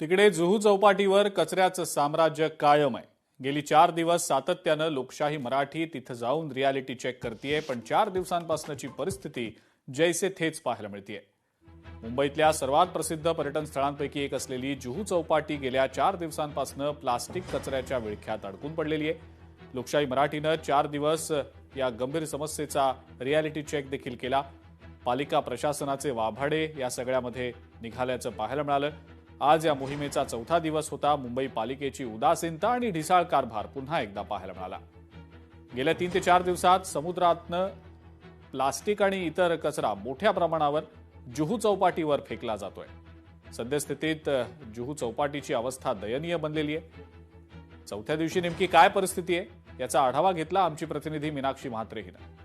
तिकडे जुहू चौपाटीवर कचऱ्याचं साम्राज्य कायम आहे। गेली 4 दिवस सातत्यानं लोकशाही मराठी तिथं जाऊन रियालिटी चेक करतेय, पण 4 दिवसांपासूनची परिस्थिती जैसे थेच पाहायला मिळतेय। मुंबईतल्या सर्वात प्रसिद्ध पर्यटन स्थळांपैकी एक असलेली जुहू चौपाटी गेल्या 4 दिवसांपासून प्लास्टिक कचऱ्याच्या विळख्यात अडकून पडलेली आहे। लोकशाही मराठीनं 4 दिवस या गंभीर समस्येचा रियालिटी चेक देखील केला। पालिका प्रशासनाचे वाभाडे या सगळ्यामध्ये निघाल्याचं पाहायला मिळालं। आज या मोहिमेचा चौथा दिवस होता। मुंबई पालिकेची उदासीनता आणि ढिसाळ कारभार पुन्हा एकदा पाहायला मिळाला। गेल्या 3 ते 4 दिवसात समुद्रातनं प्लास्टिक आणि इतर कचरा मोठ्या प्रमाणावर जुहू चौपाटीवर फेकला जातोय। सद्यस्थितीत जुहू चौपाटीची अवस्था दयनीय बनलेली आहे। चौथ्या दिवशी नेमकी काय परिस्थिती आहे याचा आढावा घेतला आमची प्रतिनिधी मीनाक्षी म्हात्रे हिनं।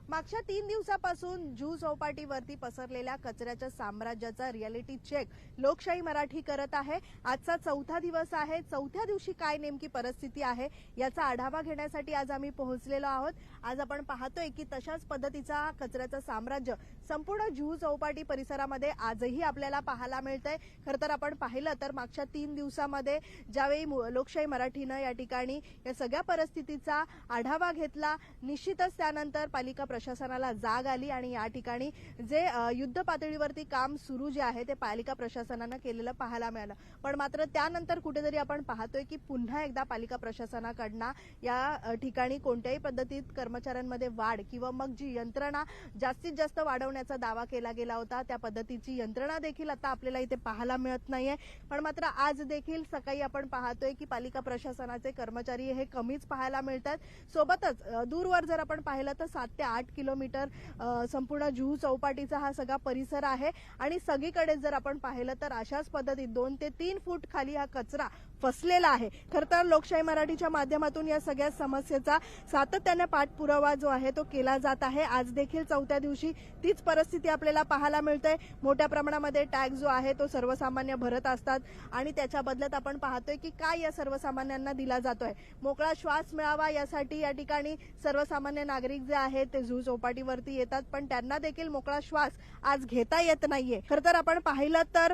मागच्या 3 दिवसापासून जुहू चौपाटीवरती पसरलेल्या कचऱ्याच्या साम्राज्याचा रियालिटी चेक लोकशाही मराठी करत आहे। आजचा चौथा दिवस आहे। चौथ्या दिवशी काय नेमकी परिस्थिती आहे याचा आढावा घेण्यासाठी आज आम्ही पोहोचलेलो आहोत। आज आपण पाहतोय की तशाच पद्धतीचा कचऱ्याचं साम्राज्य संपूर्ण जुहू चौपाटी परिसरामध्ये आजही आपल्याला पाहायला मिळतंय। खरं तर आपण पाहिलं तर मागच्या 3 दिवसामध्ये ज्यावेळी लोकशाही मराठीनं या ठिकाणी या सगळ्या परिस्थितीचा आढावा घेतला, निश्चितच त्यानंतर पालिका प्रशासनाला जाग आली आणि या ठिकाणी जे युद्ध पातळीवरती काम सुरू जे आहे ते पालिका प्रशासनानं केलेलं पाहायला मिळालं। पण मात्र त्यानंतर कुठेतरी आपण पाहतोय की पुन्हा एकदा पालिका प्रशासनाकडनं या ठिकाणी कोणत्याही पद्धतीत कर्मचाऱ्यांमध्ये वाढ किंवा मग जी यंत्रणा जास्तीत जास्त वाढवण्याचा दावा केला गेला होता त्या पद्धतीची यंत्रणा देखील आता आपल्याला इथे पाहायला मिळत नाहीये। पण मात्र आज देखील सकाळी आपण पाहतोय की पालिका प्रशासनाचे कर्मचारी हे कमीच पाहायला मिळतात। सोबतच दूरवर जर आपण पाहिलं तर 7 ते 8 किलोमीटर संपूर्ण जुहू चौपाटीचा हा सगळा परिसर आहे आणि सगळीकडे जर आपण पाहिलं तर अशाच पद्धतीत 2 ते 3 फूट खाली हा कचरा फसलेला आहे। खरं तर लोकशाही मराठीच्या माध्यमातून या सगळ्या समस्येचा सातत्याने पाठपुरावा जो आहे तो केला जात आहे। आज देखील चौथ्या दिवशी तीच परिस्थिती आपल्याला पाहायला मिळते। मोठ्या प्रमाणामध्ये टॅक्स जो आहे तो सर्वसामान्य भरत असतात आणि त्याच्या बदल्यात आपण पाहतोय की काय या सर्वसामान्यांना दिला जातोय। मोकळा श्वास मिळावा यासाठी या ठिकाणी सर्वसामान्य नागरिक जे आहेत ते जुहू चौपाटीवरती येतात, पण त्यांना देखील मोकळा श्वास आज घेता येत नाहीये। खरं तर आपण पाहिलं तर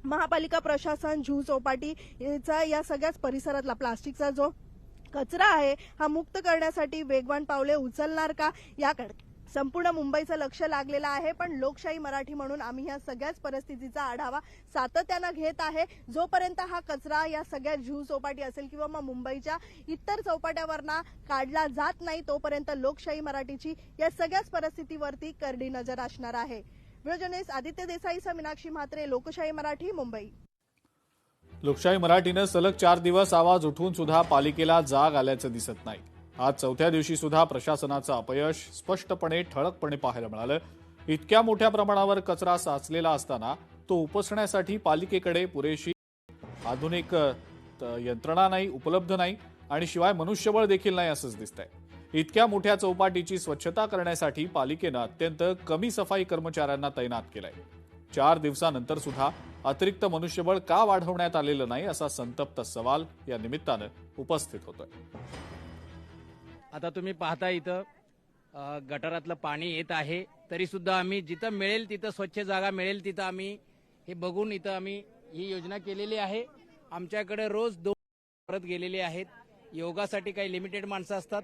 महापालिका प्रशासन जुहू चौपाटीचा या सगळ्याच परिसरातला प्लास्टिकचा जो कचरा आहे हा मुक्त करण्यासाठी वेगवान पावले उचलणार का याकडे संपूर्ण मुंबईचं लक्ष लागलेलं आहे। पण लोकशाही मराठी म्हणून आम्ही या सगळ्याच परिस्थितीचा आढावा सातत्यानं घेत आहे। जोपर्यंत हा कचरा या सगळ्या जुहू चौपाटी असेल किंवा मग मुंबईच्या इतर चौपाट्यावरना काढला जात नाही तोपर्यंत लोकशाही मराठीची या सगळ्याच परिस्थितीवरती करडी नजर असणार आहे। व्हिडिओ जर्नलिस्ट आदित्य देसाईसह मीनाक्षी म्हात्रे, लोकशाही मराठी, मुंबई। लोकशाही मराठीनं सलग 4 दिवस आवाज उठवून सुद्धा पालिकेला जाग आल्याचं दिसत नाही। आज चौथ्या दिवशी सुद्धा प्रशासनाचं अपयश स्पष्टपणे ठळकपणे पाहायला मिळालं। इतक्या मोठ्या प्रमाणावर कचरा साचलेला असताना तो उपसण्यासाठी पालिकेकडे पुरेशी आधुनिक यंत्रणा नाही, उपलब्ध नाही आणि शिवाय मनुष्यबळ देखील नाही असंच दिसतंय। इतक्या मोठ्या चौपाटीची स्वच्छता करण्यासाठी पालिकेनं अत्यंत कमी सफाई कर्मचाऱ्यांना तैनात केलंय। 4 दिवसानंतर सुद्धा अतिरिक्त मनुष्यबळ का वाढवण्यात आलेलं नाही असा संतप्त सवाल या निमित्तानं उपस्थित होतोय। आता तुम्ही पाहता इथं गटारातलं पाणी येत आहे, तरी सुद्धा आम्ही जिथं मिळेल तिथं स्वच्छ जागा मिळेल तिथं आम्ही हे बघून इथं आम्ही ही योजना केलेली आहे। आमच्याकडे रोज 2 परत गेलेले आहेत। योगासाठी काही लिमिटेड माणसं असतात,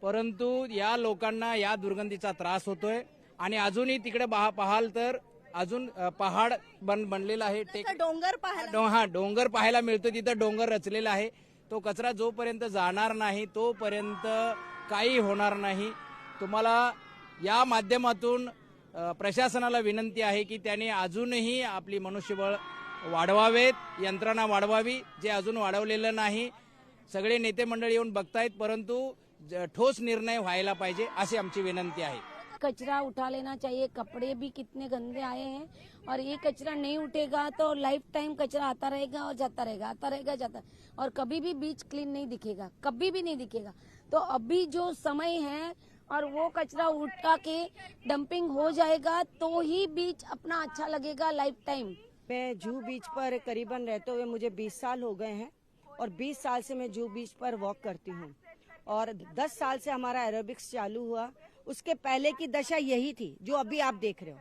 परंतु या लोकांना या दुर्गंधीचा त्रास होतोय आणि अजूनही तिकडे पाहाल तर अजून पहाड बनलेला आहे, डोंगर पाहायला मिळतो। तिथं डोंगर रचलेला आहे। तो कचरा जोपर्यंत जाणार नाही तोपर्यंत काही होणार नाही। तुम्हाला या माध्यमातून प्रशासनाला विनंती आहे की त्यांनी अजूनही आपली मनुष्यबळ वाढवावेत, यंत्रणा वाढवावी, जे अजून वाढवलेलं नाही। सगळे नेते मंडळी येऊन बघतायत, परंतु ठोस निर्णय व्हायला पाहिजे अशी आमची विनंती आहे। कचरा उठा लेना चाहिए। कपड़े भी कितने गंदे आए हैं और ये कचरा नहीं उठेगा तो लाइफ टाइम कचरा आता रहेगा और जाता रहेगा, आता रहेगा, जाता, और कभी भी बीच क्लीन नहीं दिखेगा, कभी भी नहीं दिखेगा। तो अभी जो समय है और वो कचरा उठा के डंपिंग हो जाएगा तो ही बीच अपना अच्छा लगेगा लाइफ टाइम। मैं जुहू बीच पर करीबन रहते हुए मुझे 20 साल हो गए हैं और 20 साल से मैं जुहू बीच पर वॉक करती हूँ और 10 साल से हमारा एरोबिक्स चालू हुआ। उसके पहले की दशा यही थी जो अभी आप देख रहे हो।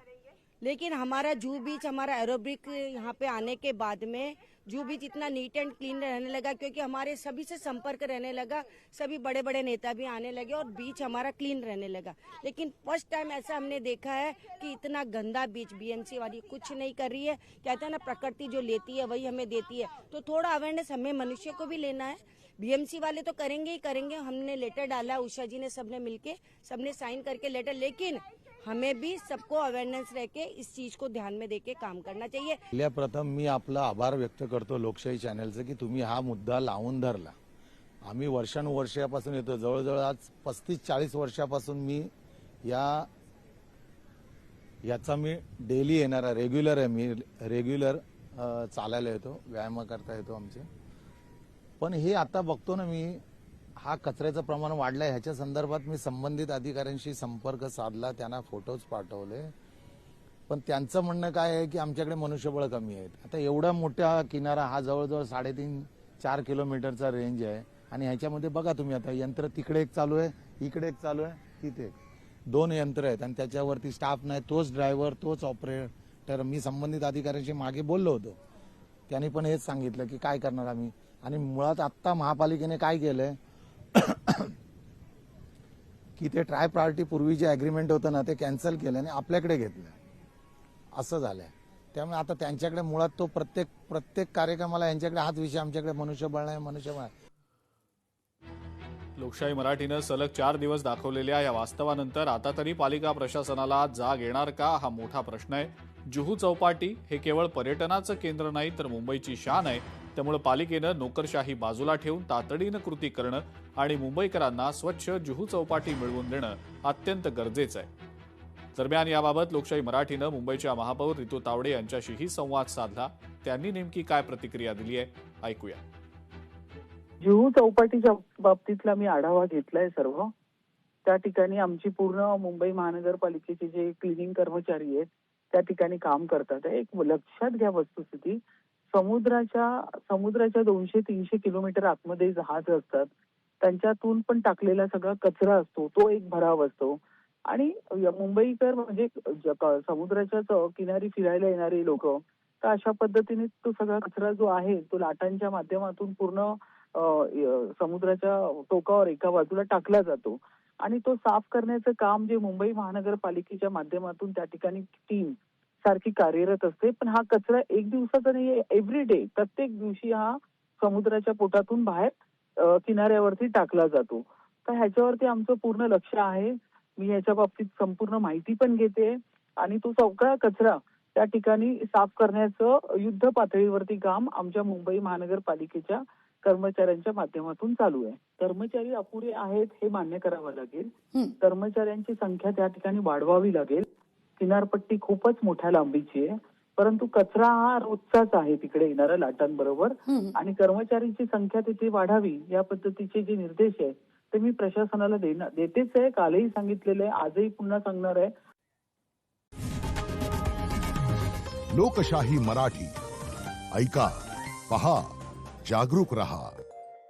लेकिन हमारा जूहू बीच, हमारा एरोबिक यहाँ पे आने के बाद में जूहू बीच इतना नीट एंड क्लीन रहने लगा, क्योंकि हमारे सभी से संपर्क रहने लगा, सभी बड़े बड़े नेता भी आने लगे और बीच हमारा क्लीन रहने लगा। लेकिन फर्स्ट टाइम ऐसा हमने देखा है कि इतना गंदा बीच बीएमसी वाली कुछ नहीं कर रही है। कहते हैं ना, प्रकृति जो लेती है वही हमें देती है, तो थोड़ा अवेयरनेस हमें मनुष्य को भी लेना है। बीएमसी वाले तो करेंगे ही करेंगे। हमने लेटर डाला, उषा जी ने, सबने मिलके, सबने साइन करके लेटर, लेकिन हमें भी सबको अवेयरनेस रह के इस चीज को ध्यान में देके काम करना चाहिए। पहिल्या प्रथम मी आपला आभार व्यक्त करतो लोकशाही चॅनलचे की तुम्ही हा मुद्दा लावून धरला। आम्ही वर्षानुवर्षापासून येतो, जवळजवळ आज 35-40 वर्षापासून मी याचा मी डेली येणारा रेग्युलर आहे। मी रेग्युलर चालायला येतो, व्यायाम करता येतो आमचे। पण हे आता बघतो ना मी, हा कचऱ्याचं प्रमाण वाढलंय, ह्याच्या संदर्भात मी संबंधित अधिकाऱ्यांशी संपर्क साधला, त्यांना फोटोज पाठवले, पण त्यांचं म्हणणं काय आहे की आमच्याकडे मनुष्यबळ कमी आहेत। आता एवढा मोठा किनारा हा जवळजवळ 3.5-4 किलोमीटरचा रेंज आहे आणि ह्याच्यामध्ये बघा तुम्ही, आता यंत्र तिकडे एक चालू आहे, इकडे एक चालू आहे, तिथे 2 यंत्र आहेत आणि त्याच्यावरती स्टाफ नाही, तोच ड्रायव्हर, तोच ऑपरेटर। मी संबंधित अधिकाऱ्यांशी मागे बोललो होतो, त्यांनी पण हेच सांगितलं की काय करणार आम्ही। आणि मुळात आत्ता महापालिकेने काय केलंय की ते ट्राय प्रायोरिटी पूर्वी जे अग्रीमेंट होतं ना ते कॅन्सल केलं आणि आपल्याकडे घेतलं, असं झालंय। त्यामुळे आता त्यांच्याकडे मुळात तो प्रत्येक कार्यक्रमाला यांच्याकडे हाच विषय, आमच्याकडे मनुष्यबळ नाही, मनुष्यबळ आहे। लोकशाही मराठीनं सलग 4 दिवस दाखवलेल्या या वास्तवानंतर आता तरी पालिका प्रशासनाला जाग येणार का, हा मोठा प्रश्न आहे। जुहू चौपाटी हे केवळ पर्यटनाचं केंद्र नाही तर मुंबईची शान आहे। त्यामुळे पालिकेनं नोकरशाही बाजूला ठेवून तातडीनं कृती करणं आणि मुंबईकरांना स्वच्छ जुहू चौपाटी मिळवून देणं अत्यंत गरजेचं आहे। दरम्यान याबाबत लोकशाही मराठीनं मुंबईच्या महापौर रितू तावडे यांच्याशीही संवाद साधला। त्यांनी नेमकी काय प्रतिक्रिया दिली आहे, ऐकूया। जुहू चौपाटीच्या बाबतीतला मी आढावा घेतलाय सर्व। त्या ठिकाणी आमची पूर्ण मुंबई महानगरपालिकेचे जे क्लिनिंग कर्मचारी आहेत त्या ठिकाणी काम करतात। एक लक्षात घ्या वस्तुस्थिती, समुद्राच्या 200-300 किलोमीटर आतमध्ये जहाज असतात, त्यांच्यातून पण टाकलेला सगळा कचरा असतो, तो एक भराव असतो। आणि मुंबईकर म्हणजे समुद्राच्या किनारी फिरायला येणारे लोक, तर अशा पद्धतीने तो सगळा कचरा जो आहे तो लाटांच्या माध्यमातून पूर्ण समुद्राच्या टोकावर एका बाजूला टाकला जातो आणि तो साफ करण्याचं काम जे मुंबई महानगरपालिकेच्या माध्यमातून त्या ठिकाणी टीम सारखी कार्यरत असते। पण हा कचरा एक दिवसाचा नाही, एव्हरीडे, प्रत्येक दिवशी हा समुद्राच्या पोटातून बाहेर किनाऱ्यावरती टाकला जातो। तर ह्याच्यावरती आमचं पूर्ण लक्ष आहे। मी ह्याच्या बाबतीत संपूर्ण माहिती पण घेते आणि तो सगळा कचरा त्या ठिकाणी साफ करण्याचं युद्ध पातळीवरती काम आमच्या मुंबई महानगरपालिकेच्या कर्मचाऱ्यांच्या माध्यमातून चालू आहे। कर्मचारी अपुरे आहेत हे मान्य करावं लागेल। कर्मचाऱ्यांची संख्या त्या ठिकाणी वाढवावी लागेल। किनारपट्टी खूपच मोठ्या लांबीची आहे, परंतु कचरा हा रोजचाच आहे तिकडे येणाऱ्या लाटांबरोबर आणि कर्मचाऱ्यांची संख्या तिथे वाढावी या पद्धतीचे जे निर्देश आहेत ते मी प्रशासनाला देतेच आहे। कालही सांगितलेलं आहे, आजही पुन्हा सांगणार आहे। लोकशाही मराठी ऐका, पहा, जागरूक रहा।